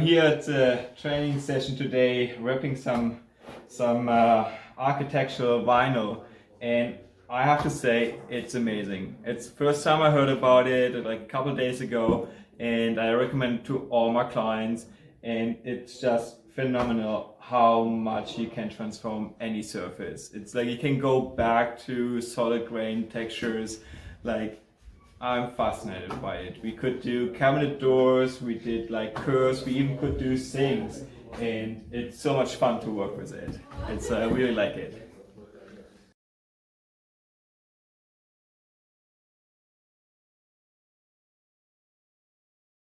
here at the training session today, wrapping some architectural vinyl, and I have to say it's amazing. It's the first time I heard about it like a couple days ago, and I recommend it to all my clients, and it's just phenomenal how much you can transform any surface. It's like you can go back to solid grain textures. Like, I'm fascinated by it. We could do cabinet doors, we did like curves, we even could do sinks, and it's so much fun to work with it. I really like it.